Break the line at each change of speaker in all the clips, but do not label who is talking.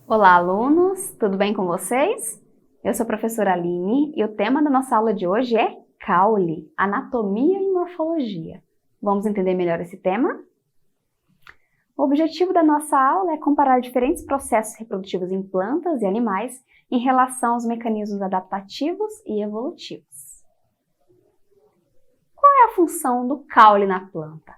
Olá, alunos! Tudo bem com vocês? Eu sou a professora Aline e o tema da nossa aula de hoje é caule, anatomia e morfologia. Vamos entender melhor esse tema? O objetivo da nossa aula é comparar diferentes processos reprodutivos em plantas e animais em relação aos mecanismos adaptativos e evolutivos. Qual é a função do caule na planta?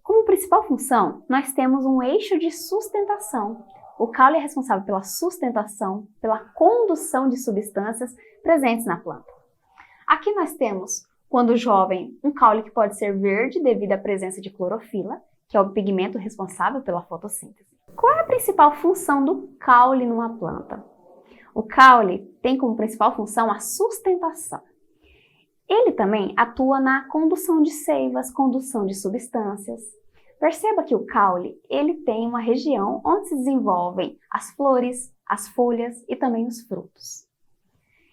Como principal função, nós temos um eixo de sustentação. O caule é responsável pela sustentação, pela condução de substâncias presentes na planta. Aqui nós temos, quando jovem, um caule que pode ser verde devido à presença de clorofila, que é o pigmento responsável pela fotossíntese. Qual é a principal função do caule numa planta? O caule tem como principal função a sustentação. Ele também atua na condução de seivas, condução de substâncias. Perceba que o caule, ele tem uma região onde se desenvolvem as flores, as folhas e também os frutos.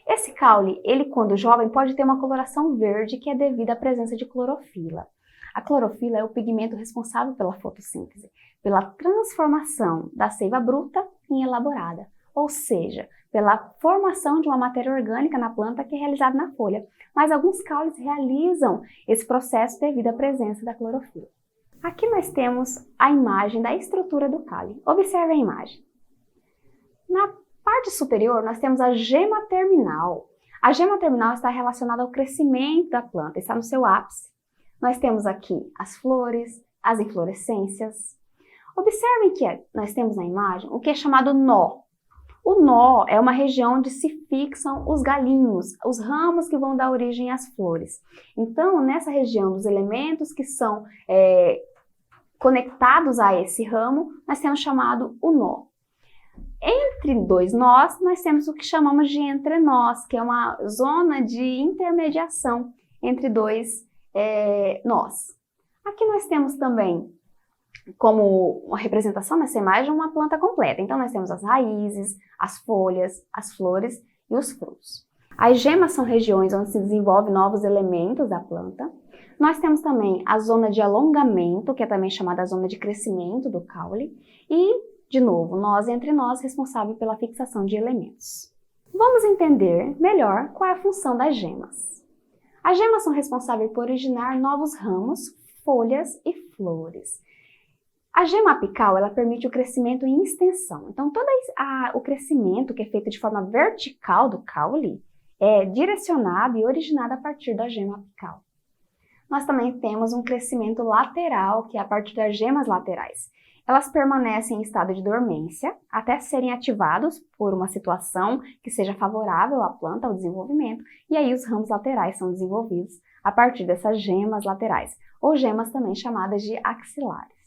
Esse caule, ele quando jovem pode ter uma coloração verde que é devido à presença de clorofila. A clorofila é o pigmento responsável pela fotossíntese, pela transformação da seiva bruta em elaborada, ou seja, pela formação de uma matéria orgânica na planta que é realizada na folha. Mas alguns caules realizam esse processo devido à presença da clorofila. Aqui nós temos a imagem da estrutura do caule. Observe a imagem. Na parte superior nós temos a gema terminal. A gema terminal está relacionada ao crescimento da planta, está no seu ápice. Nós temos aqui as flores, as inflorescências. Observem que nós temos na imagem o que é chamado nó. O nó é uma região onde se fixam os galinhos, os ramos que vão dar origem às flores. Então, nessa região dos elementos que são conectados a esse ramo, nós temos chamado o nó. Entre dois nós, nós temos o que chamamos de entrenós, que é uma zona de intermediação entre dois nós. Aqui nós temos também, como uma representação nessa imagem, uma planta completa. Então, nós temos as raízes, as folhas, as flores e os frutos. As gemas são regiões onde se desenvolvem novos elementos da planta. Nós temos também a zona de alongamento, que é também chamada zona de crescimento do caule. E, de novo, nós entre nós, responsável pela fixação de elementos. Vamos entender melhor qual é a função das gemas. As gemas são responsáveis por originar novos ramos, folhas e flores. A gema apical, ela permite o crescimento em extensão. Então, todo o crescimento que é feito de forma vertical do caule é direcionado e originado a partir da gema apical. Nós também temos um crescimento lateral, que é a partir das gemas laterais. Elas permanecem em estado de dormência até serem ativados por uma situação que seja favorável à planta, ao desenvolvimento, e aí os ramos laterais são desenvolvidos a partir dessas gemas laterais, ou gemas também chamadas de axilares.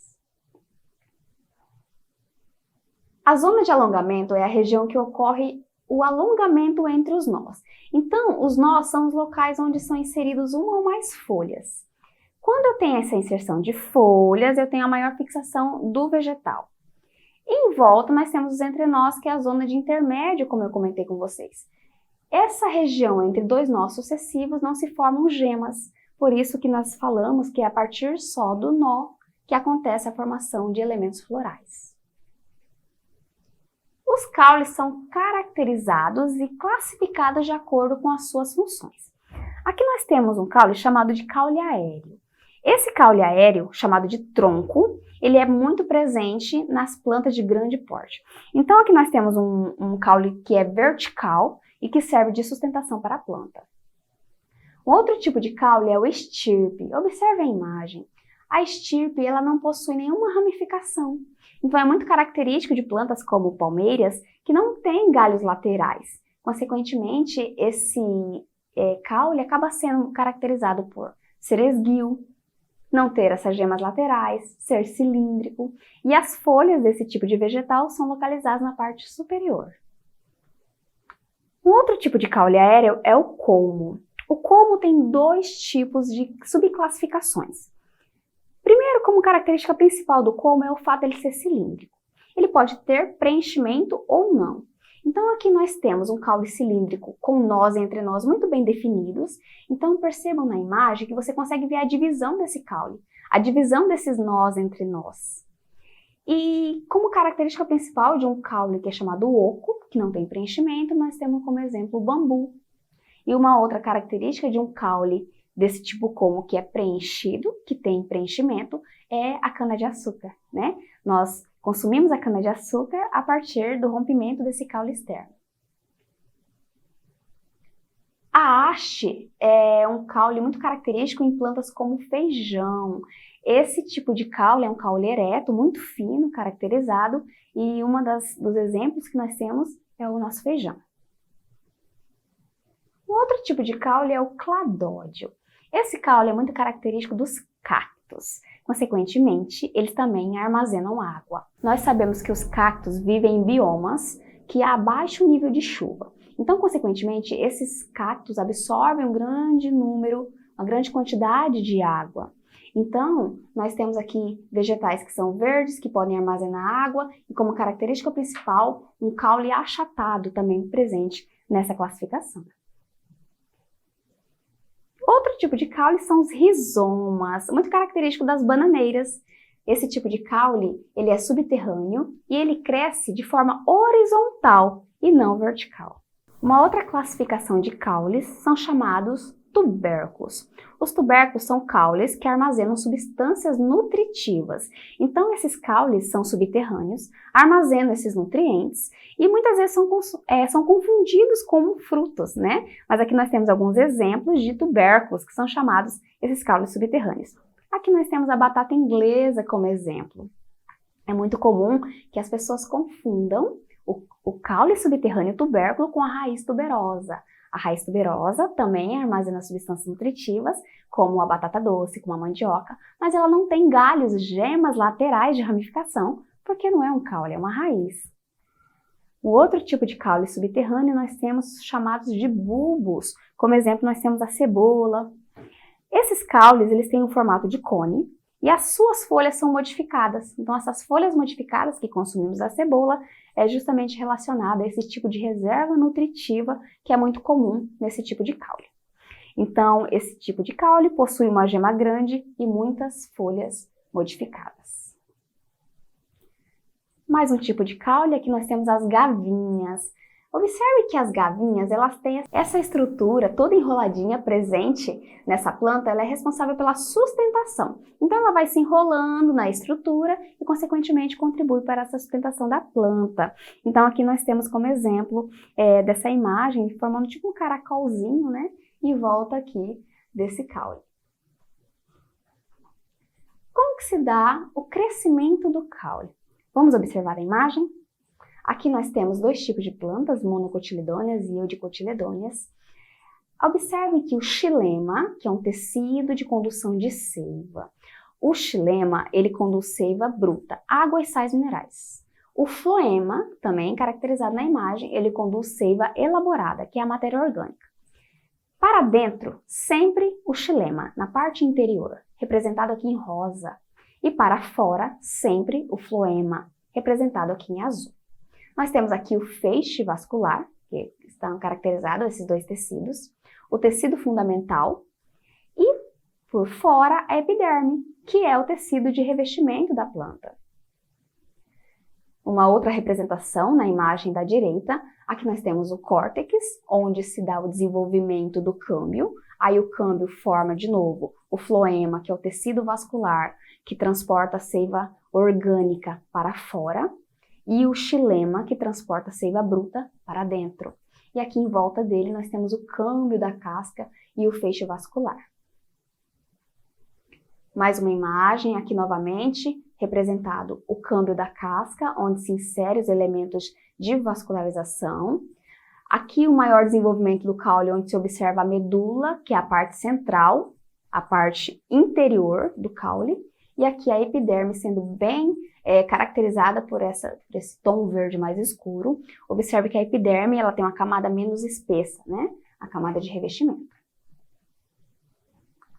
A zona de alongamento é a região que ocorre o alongamento entre os nós. Então, os nós são os locais onde são inseridos uma ou mais folhas. Quando eu tenho essa inserção de folhas, eu tenho a maior fixação do vegetal. Em volta, nós temos os entrenós, que é a zona de intermédio, como eu comentei com vocês. Essa região entre dois nós sucessivos não se formam gemas, por isso que nós falamos que é a partir só do nó que acontece a formação de elementos florais. Os caules são caracterizados e classificados de acordo com as suas funções. Aqui nós temos um caule chamado de caule aéreo. Esse caule aéreo, chamado de tronco, ele é muito presente nas plantas de grande porte. Então aqui nós temos um caule que é vertical e que serve de sustentação para a planta. Um outro tipo de caule é o estirpe. Observe a imagem. A estirpe, ela não possui nenhuma ramificação. Então é muito característico de plantas como palmeiras que não têm galhos laterais. Consequentemente, esse caule acaba sendo caracterizado por ser esguio, não ter essas gemas laterais, ser cilíndrico, e as folhas desse tipo de vegetal são localizadas na parte superior. Um outro tipo de caule aéreo é o colmo. O colmo tem dois tipos de subclassificações. Primeiro, como característica principal do colmo é o fato de ele ser cilíndrico. Ele pode ter preenchimento ou não. Então aqui nós temos um caule cilíndrico com nós e entrenós muito bem definidos. Então percebam na imagem que você consegue ver a divisão desse caule, a divisão desses nós entre nós. E como característica principal de um caule que é chamado oco, que não tem preenchimento, nós temos como exemplo o bambu. E uma outra característica de um caule desse tipo como que é preenchido, que tem preenchimento, é a cana-de-açúcar, né? Nós consumimos a cana-de-açúcar a partir do rompimento desse caule externo. A haste é um caule muito característico em plantas como feijão. Esse tipo de caule é um caule ereto, muito fino, caracterizado, e dos exemplos que nós temos é o nosso feijão. Um outro tipo de caule é o cladódio. Esse caule é muito característico dos cactos. Consequentemente, eles também armazenam água. Nós sabemos que os cactos vivem em biomas que há baixo nível de chuva. Então, consequentemente, esses cactos absorvem uma grande quantidade de água. Então, nós temos aqui vegetais que são verdes, que podem armazenar água, e como característica principal, um caule achatado também presente nessa classificação. Outro tipo de caule são os rizomas, muito característico das bananeiras. Esse tipo de caule, ele é subterrâneo e ele cresce de forma horizontal e não vertical. Uma outra classificação de caules são chamados tubérculos. Os tubérculos são caules que armazenam substâncias nutritivas. Então, esses caules são subterrâneos, armazenam esses nutrientes e muitas vezes são confundidos como frutos, né? Mas aqui nós temos alguns exemplos de tubérculos que são chamados esses caules subterrâneos. Aqui nós temos a batata inglesa como exemplo. É muito comum que as pessoas confundam o caule subterrâneo tubérculo com a raiz tuberosa. A raiz tuberosa também armazena substâncias nutritivas, como a batata doce, como a mandioca, mas ela não tem galhos, gemas laterais de ramificação, porque não é um caule, é uma raiz. O outro tipo de caule subterrâneo nós temos chamados de bulbos. Como exemplo, nós temos a cebola. Esses caules, eles têm um formato de cone e as suas folhas são modificadas. Então, essas folhas modificadas que consumimos da cebola é justamente relacionada a esse tipo de reserva nutritiva que é muito comum nesse tipo de caule. Então, esse tipo de caule possui uma gema grande e muitas folhas modificadas. Mais um tipo de caule, aqui nós temos as gavinhas. Observe que as gavinhas, elas têm essa estrutura toda enroladinha presente nessa planta, ela é responsável pela sustentação. Então, ela vai se enrolando na estrutura e, consequentemente, contribui para essa sustentação da planta. Então, aqui nós temos como exemplo dessa imagem, formando tipo um caracolzinho, né? Em volta aqui desse caule. Como que se dá o crescimento do caule? Vamos observar a imagem? Aqui nós temos dois tipos de plantas, monocotiledôneas e eudicotiledôneas. Observe que o xilema, que é um tecido de condução de seiva. O xilema, ele conduz seiva bruta, água e sais minerais. O floema, também caracterizado na imagem, ele conduz seiva elaborada, que é a matéria orgânica. Para dentro, sempre o xilema, na parte interior, representado aqui em rosa. E para fora, sempre o floema, representado aqui em azul. Nós temos aqui o feixe vascular, que estão caracterizados esses dois tecidos, o tecido fundamental e, por fora, a epiderme, que é o tecido de revestimento da planta. Uma outra representação na imagem da direita, aqui nós temos o córtex, onde se dá o desenvolvimento do câmbio. Aí o câmbio forma de novo o floema, que é o tecido vascular que transporta a seiva orgânica para fora, e o xilema, que transporta a seiva bruta para dentro. E aqui em volta dele nós temos o câmbio da casca e o feixe vascular. Mais uma imagem, aqui novamente, representado o câmbio da casca, onde se insere os elementos de vascularização. Aqui o maior desenvolvimento do caule, onde se observa a medula, que é a parte central, a parte interior do caule, e aqui a epiderme sendo bem caracterizada por esse tom verde mais escuro. Observe que a epiderme ela tem uma camada menos espessa, né? A camada de revestimento.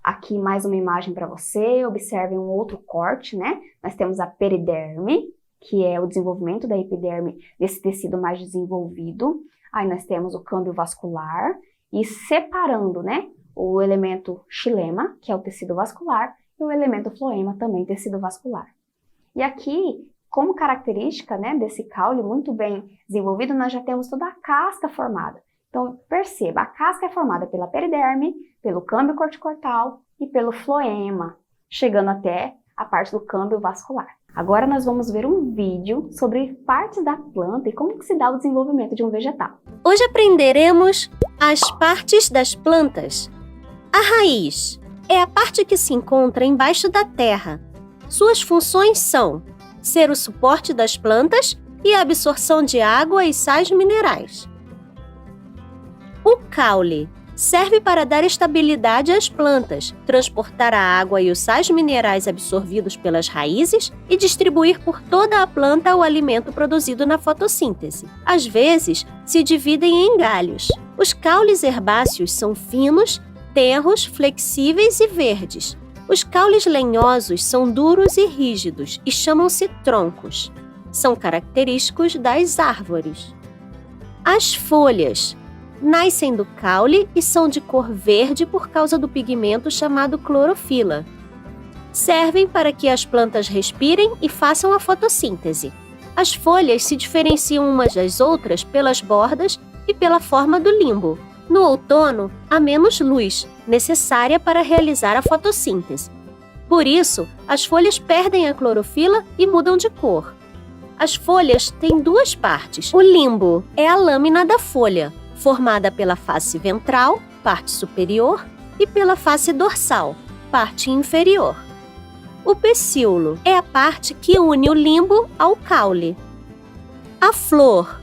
Aqui mais uma imagem para você, observe um outro corte, né? Nós temos a periderme, que é o desenvolvimento da epiderme desse tecido mais desenvolvido. Aí nós temos o câmbio vascular e separando, né? O elemento xilema, que é o tecido vascular, e o elemento floema, também tecido vascular. E aqui, Como característica, né, desse caule muito bem desenvolvido, nós já temos toda a casca formada. Então, perceba, a casca é formada pela periderme, pelo câmbio corticortal e pelo floema, chegando até a parte do câmbio vascular. Agora nós vamos ver um vídeo sobre partes da planta e como que se dá o desenvolvimento de um vegetal.
Hoje aprenderemos as partes das plantas. A raiz é a parte que se encontra embaixo da terra. Suas funções são ser o suporte das plantas e a absorção de água e sais minerais. O caule serve para dar estabilidade às plantas, transportar a água e os sais minerais absorvidos pelas raízes e distribuir por toda a planta o alimento produzido na fotossíntese. Às vezes, se dividem em galhos. Os caules herbáceos são finos, tenros, flexíveis e verdes. Os caules lenhosos são duros e rígidos e chamam-se troncos. São característicos das árvores. As folhas nascem do caule e são de cor verde por causa do pigmento chamado clorofila. Servem para que as plantas respirem e façam a fotossíntese. As folhas se diferenciam umas das outras pelas bordas e pela forma do limbo. No outono, há menos luz, necessária para realizar a fotossíntese. Por isso, as folhas perdem a clorofila e mudam de cor. As folhas têm duas partes. O limbo é a lâmina da folha, formada pela face ventral, parte superior, e pela face dorsal, parte inferior. O pecíolo é a parte que une o limbo ao caule. A flor.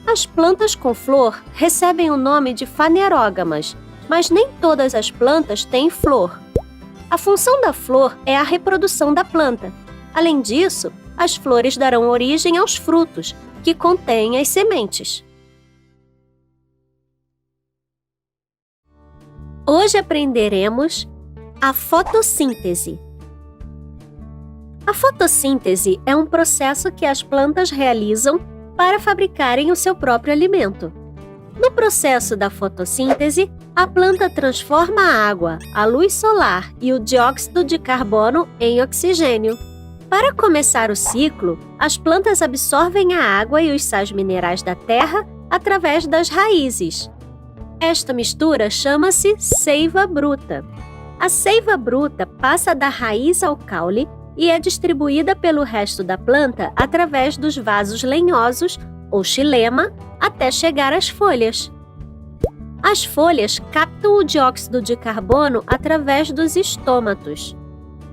As plantas com flor recebem o nome de fanerógamas, mas nem todas as plantas têm flor. A função da flor é a reprodução da planta. Além disso, as flores darão origem aos frutos, que contêm as sementes. Hoje aprenderemos a fotossíntese. A fotossíntese é um processo que as plantas realizam para fabricarem o seu próprio alimento. No processo da fotossíntese, a planta transforma a água, a luz solar e o dióxido de carbono em oxigênio. Para começar o ciclo, as plantas absorvem a água e os sais minerais da terra através das raízes. Esta mistura chama-se seiva bruta. A seiva bruta passa da raiz ao caule e é distribuída pelo resto da planta através dos vasos lenhosos, ou xilema, até chegar às folhas. As folhas captam o dióxido de carbono através dos estômatos.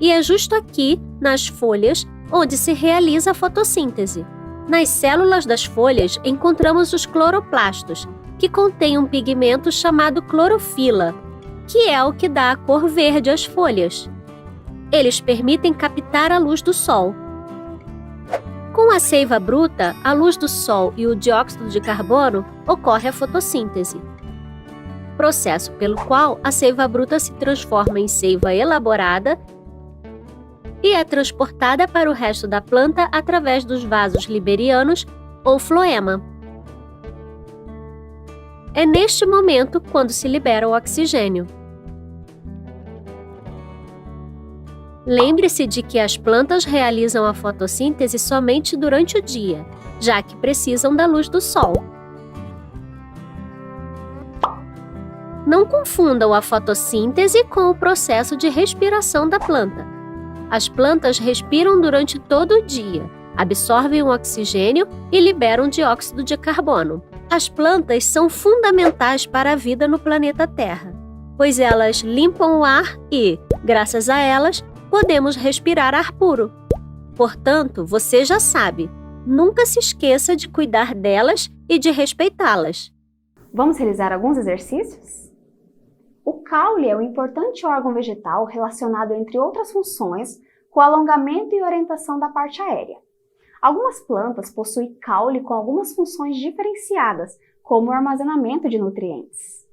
E é justo aqui, nas folhas, onde se realiza a fotossíntese. Nas células das folhas encontramos os cloroplastos, que contêm um pigmento chamado clorofila, que é o que dá a cor verde às folhas. Eles permitem captar a luz do sol. Com a seiva bruta, a luz do sol e o dióxido de carbono, ocorre a fotossíntese, processo pelo qual a seiva bruta se transforma em seiva elaborada e é transportada para o resto da planta através dos vasos liberianos ou floema. É neste momento quando se libera o oxigênio. Lembre-se de que as plantas realizam a fotossíntese somente durante o dia, já que precisam da luz do sol. Não confundam a fotossíntese com o processo de respiração da planta. As plantas respiram durante todo o dia, absorvem o oxigênio e liberam dióxido de carbono. As plantas são fundamentais para a vida no planeta Terra, pois elas limpam o ar e, graças a elas, podemos respirar ar puro. Portanto, você já sabe, nunca se esqueça de cuidar delas e de respeitá-las.
Vamos realizar alguns exercícios? O caule é um importante órgão vegetal relacionado, entre outras funções, com o alongamento e orientação da parte aérea. Algumas plantas possuem caule com algumas funções diferenciadas, como o armazenamento de nutrientes.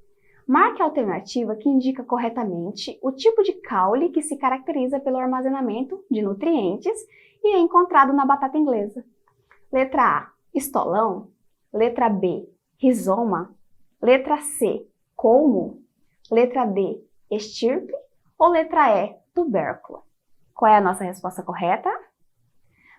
Marque a alternativa que indica corretamente o tipo de caule que se caracteriza pelo armazenamento de nutrientes e é encontrado na batata inglesa. Letra A, estolão. Letra B, rizoma. Letra C, colmo. Letra D, estirpe. Ou letra E, tubérculo. Qual é a nossa resposta correta?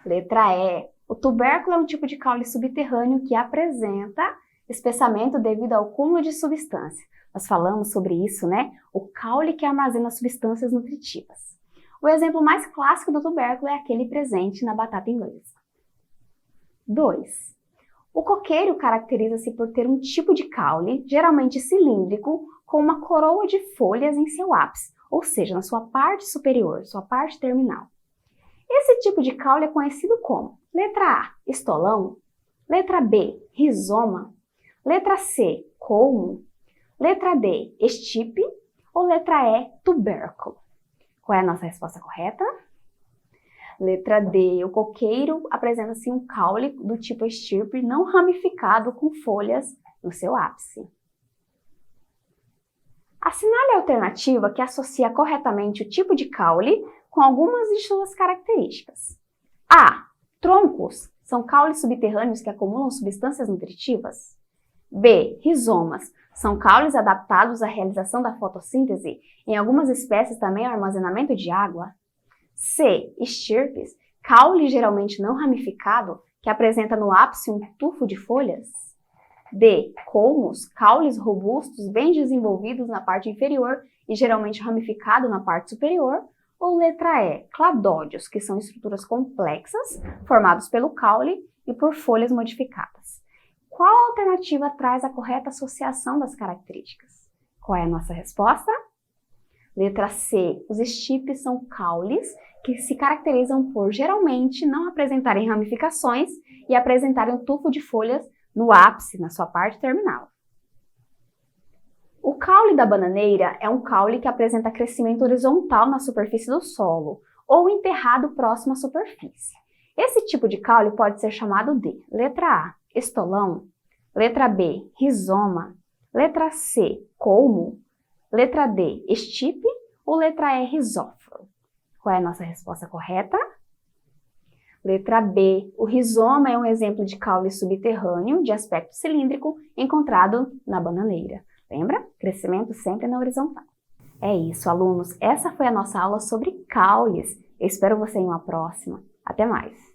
Letra E. O tubérculo é um tipo de caule subterrâneo que apresenta espessamento devido ao acúmulo de substância. Nós falamos sobre isso, né? O caule que armazena substâncias nutritivas. O exemplo mais clássico do tubérculo é aquele presente na batata inglesa. 2. O coqueiro caracteriza-se por ter um tipo de caule, geralmente cilíndrico, com uma coroa de folhas em seu ápice, ou seja, na sua parte superior, sua parte terminal. Esse tipo de caule é conhecido como letra A, estolão, letra B, rizoma, letra C, colmo, letra D, estipe ou letra E, tubérculo. Qual é a nossa resposta correta? Letra D, o coqueiro apresenta-se um caule do tipo estirpe não ramificado com folhas no seu ápice. Assinale a alternativa que associa corretamente o tipo de caule com algumas de suas características. A. Troncos são caules subterrâneos que acumulam substâncias nutritivas. B. Rizomas são caules adaptados à realização da fotossíntese, em algumas espécies também ao armazenamento de água. C. Estirpes, caule geralmente não ramificado, que apresenta no ápice um tufo de folhas. D. Colmos, caules robustos bem desenvolvidos na parte inferior e geralmente ramificado na parte superior. Ou letra E. Cladódios, que são estruturas complexas, formados pelo caule e por folhas modificadas. Qual alternativa traz a correta associação das características? Qual é a nossa resposta? Letra C. Os estipes são caules que se caracterizam por geralmente não apresentarem ramificações e apresentarem um tufo de folhas no ápice, na sua parte terminal. O caule da bananeira é um caule que apresenta crescimento horizontal na superfície do solo ou enterrado próximo à superfície. Esse tipo de caule pode ser chamado de letra A, estolão, letra B, rizoma, letra C, colmo, letra D, estipe ou letra E, rizóforo. Qual é a nossa resposta correta? Letra B, o rizoma é um exemplo de caule subterrâneo de aspecto cilíndrico encontrado na bananeira. Lembra? Crescimento sempre na horizontal. É isso, alunos. Essa foi a nossa aula sobre caules. Eu espero você em uma próxima. Até mais!